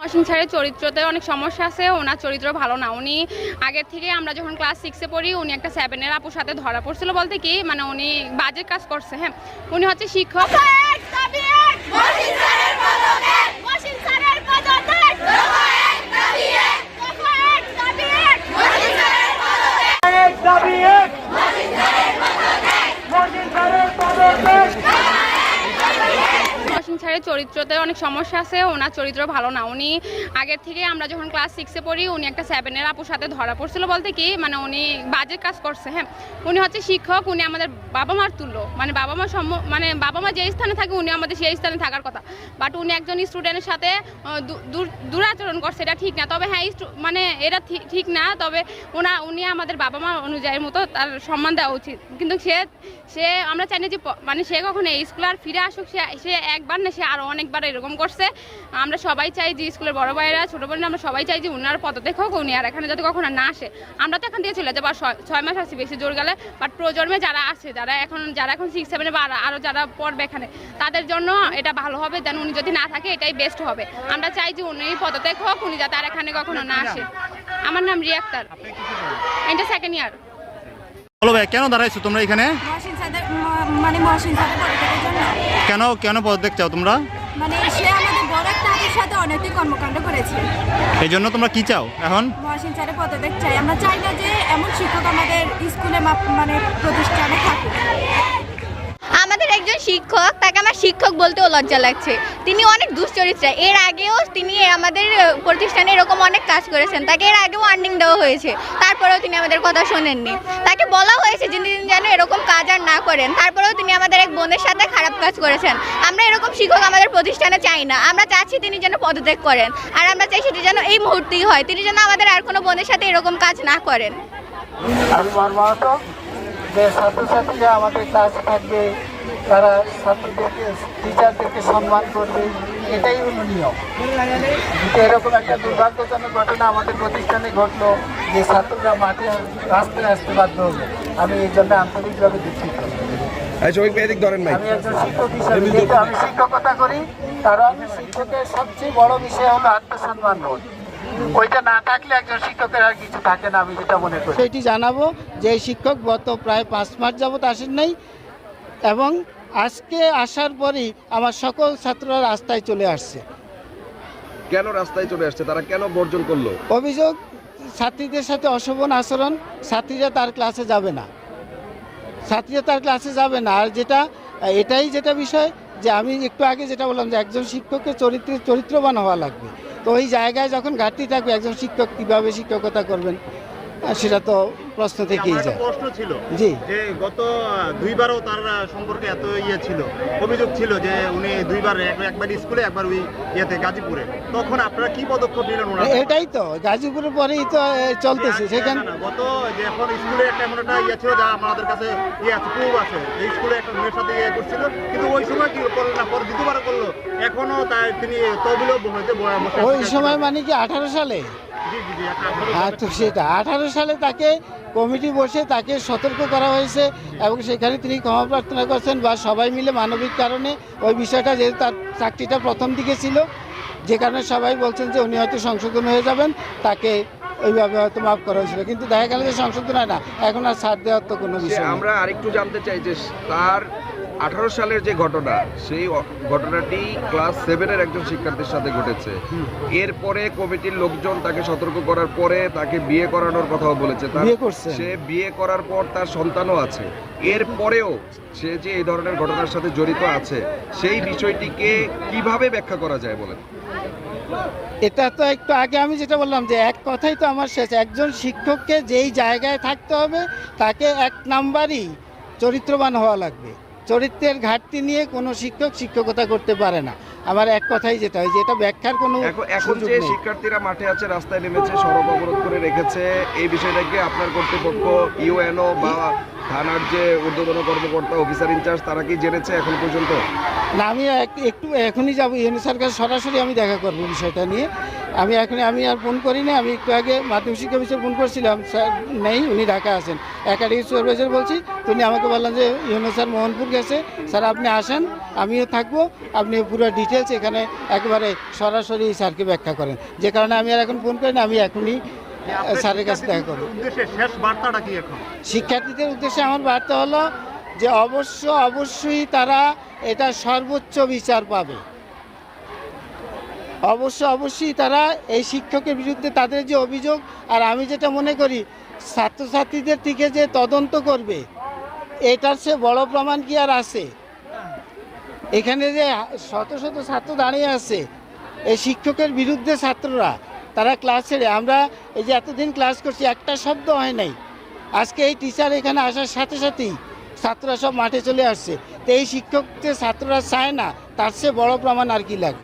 মহসিন স্যারের চরিত্রতে অনেক সমস্যা আছে। ওনার চরিত্র ভালো না। উনি আগের থেকে আমরা যখন ক্লাস 6-এ পড়ি, উনি একটা 7-এর আপুর সাথে ধরা পড়ছিল বলতে কি মানে উনি বাজে কাজ করছে। হ্যাঁ, উনি হচ্ছে শিক্ষক। মহসিন স্যারের চরিত্রতে অনেক সমস্যা আছে। ওনার চরিত্র ভালো না। উনি আগের থেকে আমরা যখন ক্লাস 6-এ পড়ি, উনি একটা 7-এর আপুর সাথে ধরা পড়ছিল বলতে কি মানে উনি বাজে কাজ করছে। হ্যাঁ, উনি হচ্ছে শিক্ষক। উনি আমাদের বাবা মার তুল্য। মানে বাবা মা যে স্থানে থাকে উনি আমাদের সেই স্থানে থাকার কথা। বাট উনি একজন স্টুডেন্টের সাথে দুরাচরণ করছে, এটা ঠিক না। তবে হ্যাঁ, মানে এটা ঠিক না। তবে উনি আমাদের বাবা মা অনুযায়ীর মতো তার সম্মান দেওয়া উচিত। কিন্তু সে আমরা চাই না যে মানে সে কখনো এই স্কুলে আর ফিরে আসুক। সে একবার না, সে আরও অনেকবার এরকম করছে। আমরা সবাই চাই যে স্কুলের বড় ভাইয়েরা, ছোটো বোনেরা, আমরা সবাই চাই যে উনার পদত্যাগ হোক, উনি আর এখানে যাতে কখনো না আসে। আমরা তো এখান থেকে চলে যাবো, 6 মাস আসছি বেশি জোর গেলে। বাট প্রজন্মে যারা আছে, যারা এখন 6-7-এ বা আরও যারা পড়বে এখানে, তাদের জন্য এটা ভালো হবে। যেন উনি যদি না থাকে এটাই বেস্ট হবে। আমরা চাই যে উনি পদত্যাগ হোক, উনি যাতে আর এখানে কখনো না আসে। আমার নাম রিয়া আক্তার, এটা 2nd ইয়ার। বলো ভাই, কেন দাঁড়াইছো তোমরা এখানে? মহসিন স্যারের পদত্যাগের জন্য। কেন পদত্যাগ চাও তোমরা? মানে সে আমাদের বড় একটা হাতের সাথে অনৈতিক কর্মকাণ্ড করেছে। এই জন্য তোমরা কি চাও এখন? মহসিন স্যারের পদত্যাগ চাই। আমরা চাই না যে এমন শিক্ষক আমাদের স্কুলে মানে প্রতিষ্ঠানে থাকে। আমাদের একজন শিক্ষক, তাকে আমার শিক্ষক বলতেও লজ্জা লাগছে। তিনি অনেক দুশ্চরিত্রা। এর আগেও তিনি আমাদের প্রতিষ্ঠানে এরকম অনেক কাজ করেছেন। তাকে এর আগেও ওয়ার্নিং দেওয়া হয়েছে, তারপরেও তিনি আমাদের কথা শোনেননি। তাকে বলা হয়েছে যে তিনি যেন এরকম কাজ আর না করেন, তারপরেও তিনি আমাদের এক বোনের সাথে খারাপ কাজ করেছেন। আমরা এরকম শিক্ষক আমাদের প্রতিষ্ঠানে চাই না। আমরা চাচ্ছি তিনি যেন পদত্যাগ করেন। আর আমরা চাই সেটি যেন এই মুহূর্তেই হয়। তিনি যেন আমাদের আর কোনো বোনের সাথে এরকম কাজ না করেন। আমি মর্মাহত যে ছাত্রছাত্রীরা আমাদের ক্লাসে থাকবে, তারা ছাত্রদেরকে, টিচারদেরকে সম্মান করবে, এটাই হলো নিয়ম। কিন্তু এরকম একটা দুর্ভাগ্যজনক ঘটনা আমাদের প্রতিষ্ঠানে ঘটলো যে ছাত্ররা মাঠে রাস্তায় আসতে বাধ্য হলো। আমি এই জন্য আন্তরিকভাবে দুঃখিত। আমি একজন শিক্ষক হিসাবে, যেহেতু আমি শিক্ষকতা করি, কারণ শিক্ষকের সবচেয়ে বড় বিষয় হলো আত্মসম্মান বোধ। ওইটা না থাকলে একজন শিক্ষকের আর কিছু থাকে না, আমি যেটা মনে করি। সেটি জানাবো যে শিক্ষক গত প্রায় 5 মাস যাবত আসেন নাই, এবং আজকে আসার পরই আমার সকল ছাত্ররা রাস্তায় চলে আসছে। কেন রাস্তায় চলে আসছে? তারা কেন বর্জন করলো? অভিযোগ, ছাত্রীদের সাথে অশোভন আচরণ। ছাত্রীরা তার ক্লাসে যাবে না। আর যেটা বিষয় যে আমি একটু আগে যেটা বললাম যে একজন শিক্ষকের চরিত্রবান হওয়া লাগবে। তো ওই জায়গায় যখন ঘাটতি থাকবে, একজন শিক্ষক কীভাবে শিক্ষকতা করবেন সেটা তো প্রশ্ন থেকেই যায়। প্রশ্ন ছিল জি, যে গত 2বারও তার সম্পর্কে এত ছিল, অভিযোগ ছিল যে উনি 2বার, একবার স্কুলে, একবার ওই গাজীপুরে। তখন আপনারা কি পদক্ষেপ নিলেন? এটাই তো গাজীপুরের পরেই তো চলতেছে সেখানে। গত যে এখন স্কুলে একটা এমন একটা ছিল যা আমাদের কাছে আছে, প্রুফ আছে, এই স্কুলে একটা মেয়ের সাথে করছিল, কিন্তু ওই সময় কি করলো না, পরে 2বার করলো, এখনো তাই তিনি তবিলব হইতে বসে। ওই সময় মানে কি 18 সালে? তো সেটা 18 সালে তাকে কমিটি বসে তাকে সতর্ক করা হয়েছে, এবং সেখানে তিনি ক্ষমা প্রার্থনা করছেন বা সবাই মিলে মানবিক কারণে ওই বিষয়টা, যেহেতু তার চাকরিটা প্রথম দিকে ছিল, যে কারণে সবাই বলছেন যে উনি হয়তো সংশোধন হয়ে যাবেন, তাকে ওইভাবে হয়তো মাফ করা হয়েছিল। কিন্তু দেখা গেল যে সংশোধন হয় না, এখন আর ছাড় দেওয়ার তো কোনো বিষয় নেই। আমরা আরেকটু জানতে চাই যে তার 18 সালের যে ঘটনা, সেই ঘটনাটি ক্লাস 7-এর একজন শিক্ষার্থীর সাথে ঘটেছে। এরপরে কমিটির লোকজন তাকে সতর্ক করার পরে তাকে বিয়ে করানোর কথাও বলেছে। সে বিয়ে করার পর তার সন্তানও আছে। এরপরেও সে যে এই ধরনের ঘটনার সাথে জড়িত আছে, সেই বিষয়টিকে কিভাবে ব্যাখ্যা করা যায় বলেন? এটা তো একটু আগে আমি যেটা বললাম যে এক কথাই তো আমার শেষ। একজন শিক্ষককে যেই জায়গায় থাকতে হবে, তাকে 1 নাম্বারই চরিত্রবান হওয়া লাগবে। চরিত্রের ঘাটতি নিয়ে কোনো শিক্ষক শিক্ষকতা করতে পারে না। আমার এক কথাই যেটা হয় যে এটা ব্যাখ্যার কোনো এখন যে শিক্ষার্থীরা মাঠে আছে, রাস্তায় নেমেছে, সড়ক অবরোধ করে রেখেছে, এই বিষয়টাকে আপনার কর্তৃপক্ষ, ইউএনও বা থানার যে ঊর্ধ্বতন কর্মকর্তা, অফিসার ইনচার্জ, তারা কি জেনেছে এখন পর্যন্ত? না, আমি একটু এখনই যাবো ইউএনও স্যার কাছে, সরাসরি আমি দেখা করবো বিষয়টা নিয়ে। আমি আর ফোন করিনি, আমি একটু আগে মাধ্যমিক শিক্ষা অফিসে ফোন করছিলাম, স্যার নেই, উনি ঢাকা আছেন। একাডেমিক সুপারভাইজার বলছি, তো উনি আমাকে বললেন যে ইউনো স্যার মোহনপুর গেছে, স্যার আপনি আসেন, আমিও থাকবো, আপনি পুরো ডিটেলস এখানে একেবারে সরাসরি স্যারকে ব্যাখ্যা করেন। যে কারণে আমি আর এখন ফোন করি না, আমি এখনই স্যারের কাছে দেখা করব। উদ্দেশ্যে শেষ বার্তাটা কি এখন? শিক্ষার্থীদের উদ্দেশ্যে আমার বার্তা হলো যে অবশ্যই তারা এটা সর্বোচ্চ বিচার পাবে। অবশ্যই তারা এই শিক্ষকের বিরুদ্ধে তাদের যে অভিযোগ, আর আমি যেটা মনে করি ছাত্রছাত্রীদের থেকে যে তদন্ত করবে, এটার চেয়ে বড় প্রমাণ কি আর আছে? এখানে যে শত শত ছাত্র দাঁড়িয়ে আছে, এই শিক্ষকের বিরুদ্ধে ছাত্ররা, তারা ক্লাস ছেড়ে, আমরা এই যে এতদিন ক্লাস করছি, একটা শব্দ হয় নাই। আজকে এই টিচার এখানে আসার সাথে সাথেই ছাত্ররা সব মাঠে চলে আসছে। তো এই শিক্ষক যে ছাত্ররা চায় না, তার চেয়ে বড় প্রমাণ আর কি লাগে?